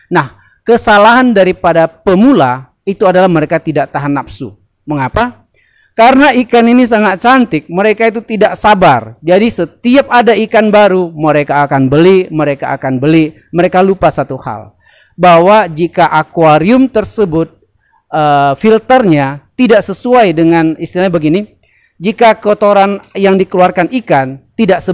Nah, kesalahan daripada pemula itu adalah mereka tidak tahan nafsu. Mengapa? Karena ikan ini sangat cantik, mereka itu tidak sabar. Jadi setiap ada ikan baru, mereka akan beli, mereka lupa satu hal. Bahwa jika akuarium tersebut filternya tidak sesuai dengan, istilahnya begini, jika kotoran yang dikeluarkan ikan tidak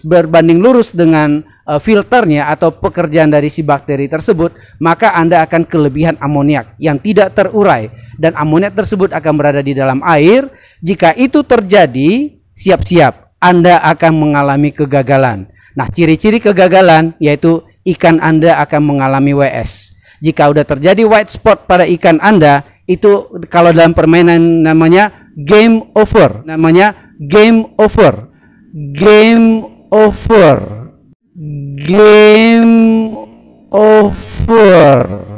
berbanding lurus dengan filternya atau pekerjaan dari si bakteri tersebut, maka Anda akan kelebihan amoniak yang tidak terurai, dan amoniak tersebut akan berada di dalam air. Jika itu terjadi, siap-siap Anda akan mengalami kegagalan. Nah, ciri-ciri kegagalan yaitu ikan Anda akan mengalami WS. Jika udah terjadi white spot pada ikan Anda, itu kalau dalam permainan namanya game over. Namanya game over. Game over. Game over.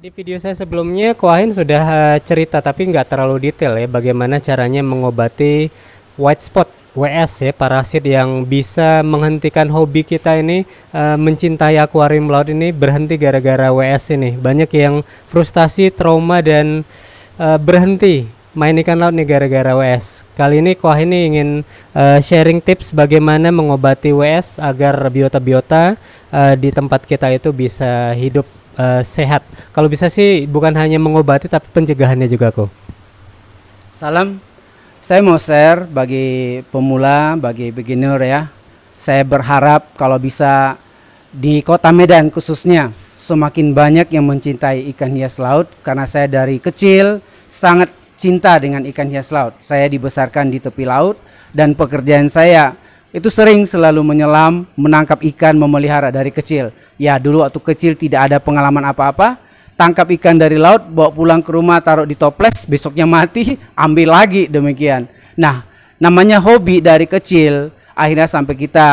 Di video saya sebelumnya, Ko Ahin sudah cerita tapi nggak terlalu detail ya bagaimana caranya mengobati white spot WS ya, parasit yang bisa menghentikan hobi kita ini, mencintai akuarium laut ini berhenti gara-gara WS ini. Banyak yang frustasi, trauma, dan berhenti main ikan laut nih gara-gara WS. Kali ini Ko Ahin ingin sharing tips bagaimana mengobati WS agar biota-biota di tempat kita itu bisa hidup sehat. Kalau bisa sih bukan hanya mengobati tapi pencegahannya juga, Ko. Salam. Saya mau share bagi pemula, bagi beginner ya. Saya berharap kalau bisa di Kota Medan khususnya semakin banyak yang mencintai ikan hias laut, karena saya dari kecil sangat cinta dengan ikan hias laut. Saya dibesarkan di tepi laut dan pekerjaan saya itu selalu menyelam, menangkap ikan, memelihara dari kecil. Ya, dulu waktu kecil tidak ada pengalaman apa-apa, tangkap ikan dari laut, bawa pulang ke rumah, taruh di toples, besoknya mati, ambil lagi, demikian. Nah, namanya hobi dari kecil, akhirnya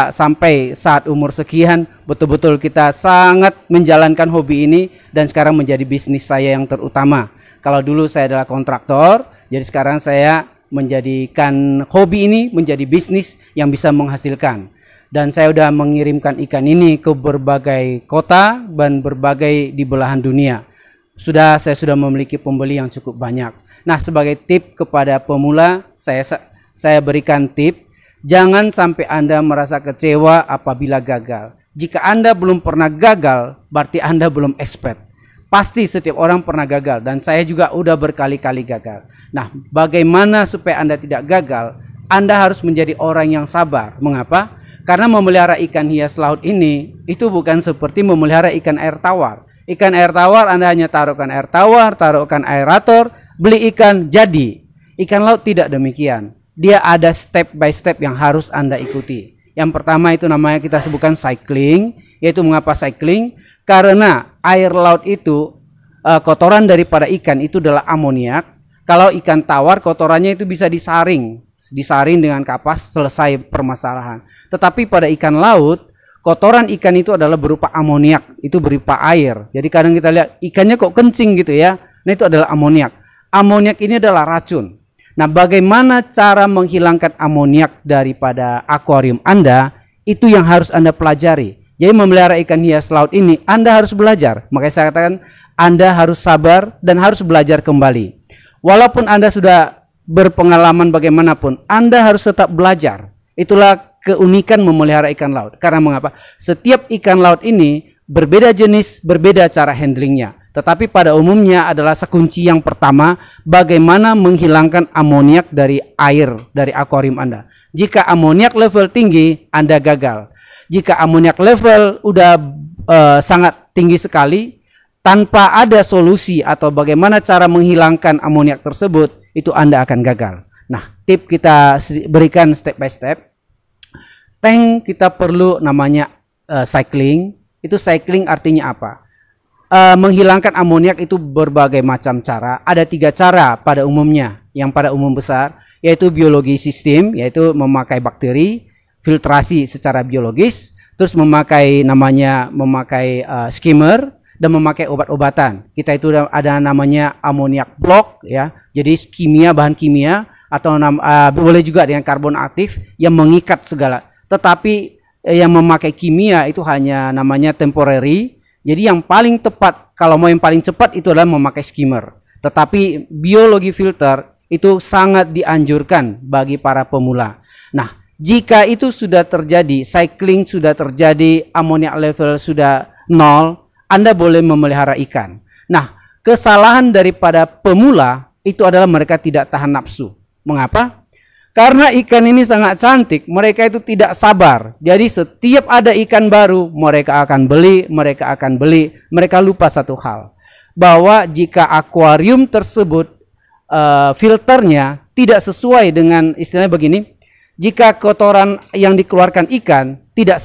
sampai saat umur sekian, betul-betul kita sangat menjalankan hobi ini, dan sekarang menjadi bisnis saya yang terutama. Kalau dulu saya adalah kontraktor, jadi sekarang saya menjadikan hobi ini menjadi bisnis yang bisa menghasilkan. Dan saya sudah mengirimkan ikan ini ke berbagai kota dan berbagai di belahan dunia. Saya sudah memiliki pembeli yang cukup banyak. Nah, sebagai tip kepada pemula, saya berikan tip, jangan sampai Anda merasa kecewa apabila gagal. Jika Anda belum pernah gagal, berarti Anda belum expert. Pasti setiap orang pernah gagal, dan saya juga udah berkali-kali gagal. Nah, bagaimana supaya Anda tidak gagal? Anda harus menjadi orang yang sabar. Mengapa? Karena memelihara ikan hias laut ini, itu bukan seperti memelihara ikan air tawar. Ikan air tawar Anda hanya taruhkan air tawar, taruhkan aerator, beli ikan, jadi. Ikan laut tidak demikian. Dia ada step by step yang harus Anda ikuti. Yang pertama itu namanya kita sebutkan cycling. Yaitu mengapa cycling? Karena air laut itu, kotoran daripada ikan itu adalah amoniak. Kalau ikan tawar, kotorannya itu bisa disaring dengan kapas, selesai permasalahan. Tetapi pada ikan laut, kotoran ikan itu adalah berupa amoniak, itu berupa air. Jadi kadang kita lihat ikannya kok kencing gitu ya. Nah, itu adalah amoniak. Amoniak ini adalah racun. Nah, bagaimana cara menghilangkan amoniak daripada akuarium Anda, itu yang harus Anda pelajari. Jadi memelihara ikan hias laut ini Anda harus belajar. Makanya saya katakan Anda harus sabar dan harus belajar kembali. Walaupun Anda sudah berpengalaman bagaimanapun, Anda harus tetap belajar. Itulah keunikan memelihara ikan laut. Karena mengapa? Setiap ikan laut ini berbeda jenis, berbeda cara handlingnya. Tetapi pada umumnya adalah kunci yang pertama, bagaimana menghilangkan amoniak dari air, dari akuarium Anda. Jika amoniak level tinggi, Anda gagal. Jika amoniak level udah sangat tinggi sekali, tanpa ada solusi atau bagaimana cara menghilangkan amoniak tersebut, itu Anda akan gagal. Nah, tip kita berikan step by step. Tank kita perlu namanya cycling. Itu cycling artinya apa? Menghilangkan amoniak itu berbagai macam cara. Ada 3 cara pada umumnya. Yang pada umum besar, yaitu biologi sistem, yaitu memakai bakteri, filtrasi secara biologis, terus memakai skimmer, dan memakai obat-obatan. Kita itu ada namanya amoniak block ya. Jadi bahan kimia atau boleh juga dengan karbon aktif yang mengikat segala. Tetapi yang memakai kimia itu hanya namanya temporary. Jadi yang paling tepat, kalau mau yang paling cepat itu adalah memakai skimmer. Tetapi biologi filter itu sangat dianjurkan bagi para pemula. Nah, jika itu sudah terjadi, cycling sudah terjadi, amoniak level sudah 0, Anda boleh memelihara ikan. Nah, kesalahan daripada pemula itu adalah mereka tidak tahan nafsu. Mengapa? Karena ikan ini sangat cantik, mereka itu tidak sabar. Jadi setiap ada ikan baru, mereka akan beli, mereka lupa satu hal. Bahwa jika akuarium tersebut filternya tidak sesuai dengan istilahnya begini, jika kotoran yang dikeluarkan ikan tidak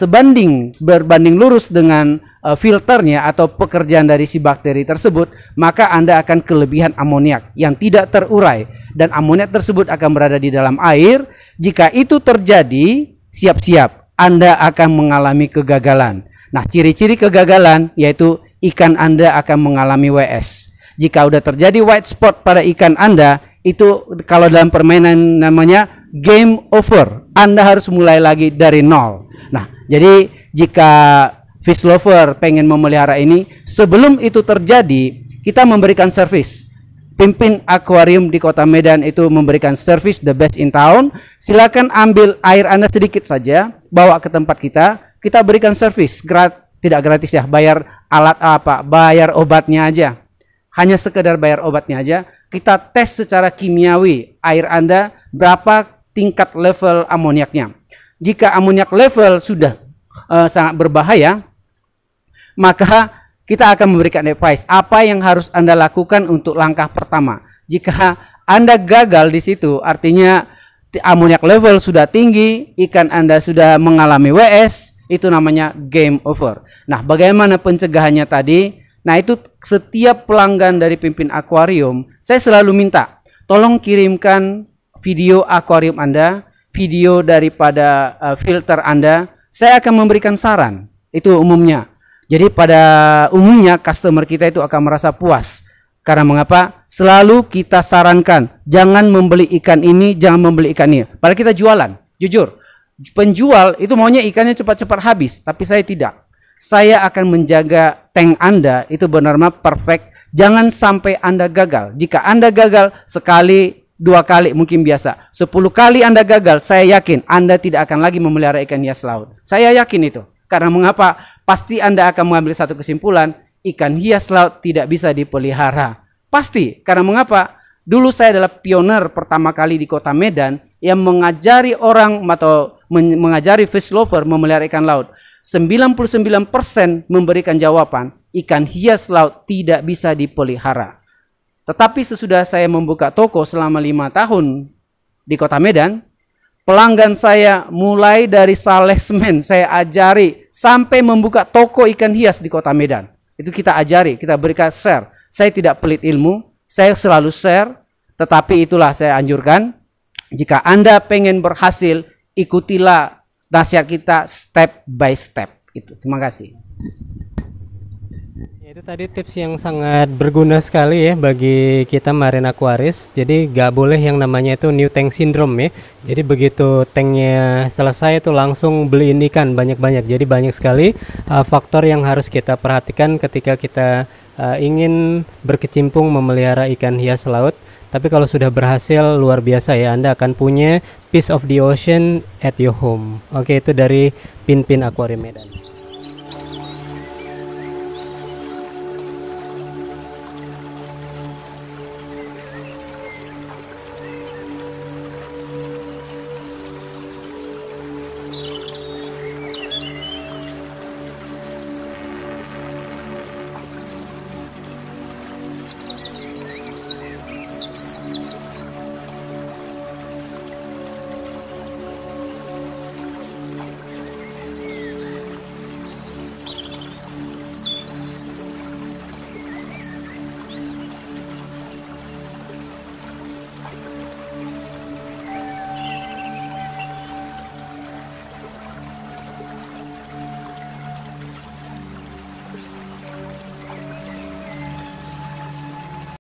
berbanding lurus dengan filternya atau pekerjaan dari si bakteri tersebut, maka Anda akan kelebihan amoniak yang tidak terurai dan amoniak tersebut akan berada di dalam air. Jika itu terjadi, siap-siap Anda akan mengalami kegagalan. Nah, ciri-ciri kegagalan yaitu ikan Anda akan mengalami WS. Jika sudah terjadi white spot pada ikan Anda, itu kalau dalam permainan namanya game over. Anda harus mulai lagi dari nol. Nah, jadi jika fish lover pengen memelihara ini, sebelum itu terjadi, kita memberikan servis. Pimpin Akuarium di Kota Medan itu memberikan servis the best in town. Silakan ambil air Anda sedikit saja, bawa ke tempat kita berikan servis. Tidak gratis ya, bayar bayar obatnya aja. Hanya sekedar bayar obatnya aja. Kita tes secara kimiawi air Anda berapa tingkat level amoniaknya. Jika amoniak level sudah sangat berbahaya, maka kita akan memberikan advice apa yang harus Anda lakukan untuk langkah pertama. Jika Anda gagal di situ, artinya amoniak level sudah tinggi, ikan Anda sudah mengalami WS, itu namanya game over. Nah, bagaimana pencegahannya tadi? Nah, itu setiap pelanggan dari Pimpin Akuarium, saya selalu minta, tolong kirimkan video akuarium Anda, video daripada filter Anda, saya akan memberikan saran. Itu umumnya. Jadi pada umumnya customer kita itu akan merasa puas. Karena mengapa? Selalu kita sarankan, jangan membeli ikan ini, jangan membeli ikan ini. Padahal kita jualan, jujur. Penjual itu maunya ikannya cepat-cepat habis, tapi saya tidak. Saya akan menjaga tank Anda itu benar-benar perfect. Jangan sampai Anda gagal. Jika Anda gagal sekali, 2 kali mungkin biasa. 10 kali Anda gagal, saya yakin Anda tidak akan lagi memelihara ikan hias laut. Saya yakin itu. Karena mengapa? Pasti Anda akan mengambil satu kesimpulan, ikan hias laut tidak bisa dipelihara. Pasti. Karena mengapa? Dulu saya adalah pioner pertama kali di Kota Medan yang mengajari orang atau mengajari fish lover memelihara ikan laut. 99% memberikan jawaban, ikan hias laut tidak bisa dipelihara. Tetapi sesudah saya membuka toko selama 5 tahun di Kota Medan, pelanggan saya mulai dari salesman saya ajari sampai membuka toko ikan hias di Kota Medan. Itu kita ajari, kita berikan share. Saya tidak pelit ilmu, saya selalu share. Tetapi itulah saya anjurkan, jika Anda pengen berhasil, ikutilah nasihat kita step by step. Itu. Terima kasih. Itu tadi tips yang sangat berguna sekali ya bagi kita marine aquarist. Jadi gak boleh yang namanya itu new tank syndrome ya. Jadi begitu tanknya selesai itu langsung beliin ikan banyak-banyak. Jadi banyak sekali faktor yang harus kita perhatikan ketika kita ingin berkecimpung memelihara ikan hias laut. Tapi kalau sudah berhasil, luar biasa ya, Anda akan punya piece of the ocean at your home. Oke, itu dari Pimpin Aquarium Medan.